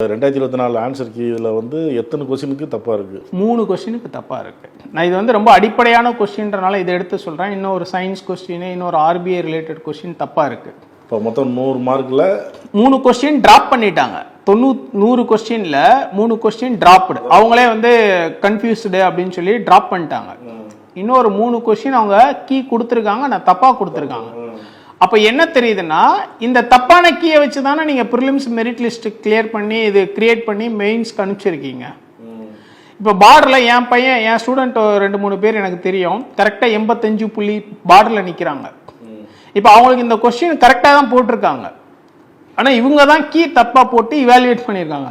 2024 answer key இதில் வந்து எத்தனை கொஸ்டினுக்கு தப்பாக இருக்குது? 3 கொஸ்டினுக்கு தப்பாக இருக்குது. நான் இது வந்து ரொம்ப அடிப்படையான கொஸ்டின்றனால இதை எடுத்து சொல்கிறேன். இன்னொரு சயின்ஸ் கொஸ்டின், இன்னொரு ஆர்பிஐ ரிலேட்டட் கொஸ்டின் தப்பாக இருக்குது. இப்போ மொத்தம் 100 மார்க்கில் 3 கொஸ்டின் ட்ராப் பண்ணிட்டாங்க. 100 கொஸ்டினில் 3 கொஸ்டின் ட்ராப்டு. அவங்களே வந்து கன்ஃபியூஸ்டு அப்படின்னு சொல்லி ட்ராப் பண்ணிட்டாங்க. இன்னொரு 3 கொஸ்டின் அவங்க கீ கொடுத்துருக்காங்க, நான் தப்பாக கொடுத்துருக்காங்க. அப்போ என்ன தெரியுதுன்னா, இந்த தப்பான கீயை வச்சு தானே நீங்கள் ப்ரிலிம்ஸ் மெரிட் லிஸ்ட் கிளியர் பண்ணி இது கிரியேட் பண்ணி மெயின்ஸ்க்கு அனுப்பிச்சிருக்கீங்க. இப்போ பார்டரில் என் ஸ்டூடெண்ட் 2-3 பேர் எனக்கு தெரியும், கரெக்டாக 85 புள்ளி பார்டரில் நிற்கிறாங்க. இப்போ அவங்களுக்கு இந்த கொஸ்டின் கரெக்டாக தான் போட்டிருக்காங்க, ஆனால் இவங்க தான் கீ தப்பாக போட்டு இவாலுவேட் பண்ணியிருக்காங்க.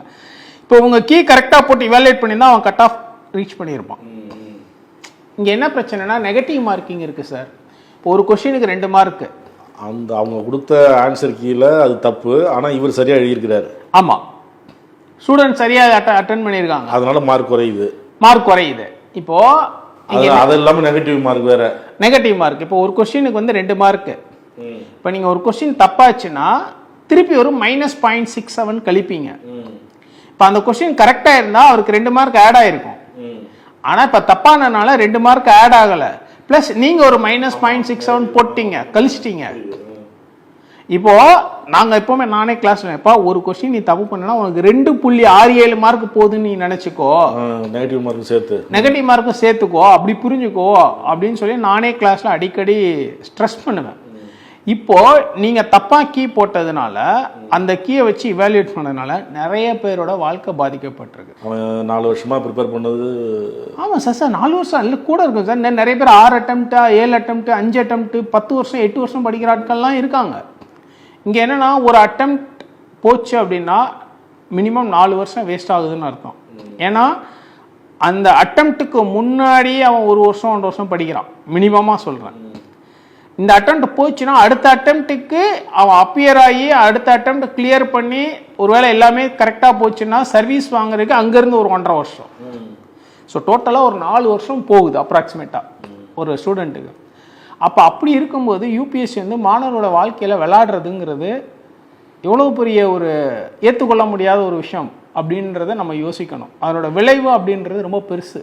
இப்போ இவங்க கீ கரெக்டாக போட்டு இவாலுவேட் பண்ணியிருந்தா அவன் கட் ஆஃப் ரீச் பண்ணியிருப்பான். இங்கே என்ன பிரச்சனைனா நெகட்டிவ் மார்க்கிங் இருக்குது சார். இப்போ ஒரு கொஸ்டினுக்கு 2 மார்க்கு. அந்த அவங்க கொடுத்த ஆன்சர் கீழே அது தப்பு, ஆனால் இவர் சரியாக எழுதியிருக்கிறாரு. ஆமாம், ஸ்டூடெண்ட் சரியாக அட்டன் பண்ணியிருக்காங்க, அதனால மார்க் குறையுது. இப்போ அது இல்லாமல் நெகட்டிவ் மார்க் வேற. நெகட்டிவ் மார்க் இப்போ ஒரு கொஸ்டினுக்கு வந்து 2 மார்க்கு. இப்போ நீங்கள் ஒரு கொஸ்டின் தப்பாச்சுன்னா திருப்பி ஒரு -0.67 கழிப்பீங்க. இப்போ அந்த கொஸ்டின் கரெக்டாக இருந்தால் அவருக்கு 2 மார்க் ஆட் ஆகிருக்கும். ஆனால் இப்போ தப்பானனால 2 மார்க் ஆட் ஆகலை, ப்ளஸ் நீங்கள் ஒரு -0.67 போட்டீங்க, கழிச்சிட்டீங்க. இப்போ நாங்கள் எப்போவுமே நானே கிளாஸ்ல எப்போ ஒரு கொஸ்டின் நீ தப்பு பண்ணனா உனக்கு 2.67 மார்க் போகுதுன்னு நீ நினச்சிக்கோ, நெகட்டிவ் மார்க்கும் சேர்த்துக்கோ, அப்படி புரிஞ்சுக்கோ அப்படின்னு சொல்லி நானே கிளாஸ்ல அடிக்கடி ஸ்ட்ரெஸ் பண்ணுவேன். இப்போ நீங்க தப்பா கீ போட்டதுனால அந்த கீயை வச்சு இவாலுவேட் பண்ணதுனால நிறைய பேரோட வாழ்க்கை பாதிக்கப்பட்டிருக்கு. 4 வருஷமா ப்ரிப்பேர் பண்ணது. ஆமாம் சார் 4 வருஷம் இல்லை கூட இருக்கும் சார். நிறைய பேர் 6 அட்டெம்ப்ட் 7 அட்டெம்ப்ட் 5 அட்டெம்ப்ட் 10 வருஷம் 8 வருஷம் படிக்கிற ஆட்கள்லாம் இருக்காங்க. இங்கே என்னன்னா ஒரு அட்டெம்ப்ட் போச்சு அப்படின்னா மினிமம் 4 வருஷம் வேஸ்ட் ஆகுதுன்னு அர்த்தம். ஏன்னா அந்த அட்டெம்ப்ட்டுக்கு முன்னாடியே அவன் 1 வருஷம் 1 வருஷம் படிக்கிறான் மினிமமாக சொல்கிறேன். இந்த அட்டெம்ப்ட் போச்சுன்னா அடுத்த அட்டெம்ப்ட்டுக்கு அவன் அப்பியர் ஆகி அடுத்த அட்டெம்ப்ட் கிளியர் பண்ணி ஒருவேளை எல்லாமே கரெக்டாக போச்சுன்னா சர்வீஸ் வாங்குறதுக்கு அங்கேருந்து ஒரு 1.5 வருஷம். ஸோ டோட்டலாக ஒரு 4 வருஷம் போகுது அப்ராக்சிமேட்டாக ஒரு ஸ்டூடெண்ட்டுக்கு. அப்போ அப்படி இருக்கும்போது யூபிஎஸ்சி வந்து மாணவரோட வாழ்க்கையில் விளையாடுறதுங்கிறது எவ்வளோ பெரிய ஒரு ஏற்றுக்கொள்ள முடியாத ஒரு விஷயம் அப்படின்றத நம்ம யோசிக்கணும். அதனோட விளைவு அப்படின்றது ரொம்ப பெருசு.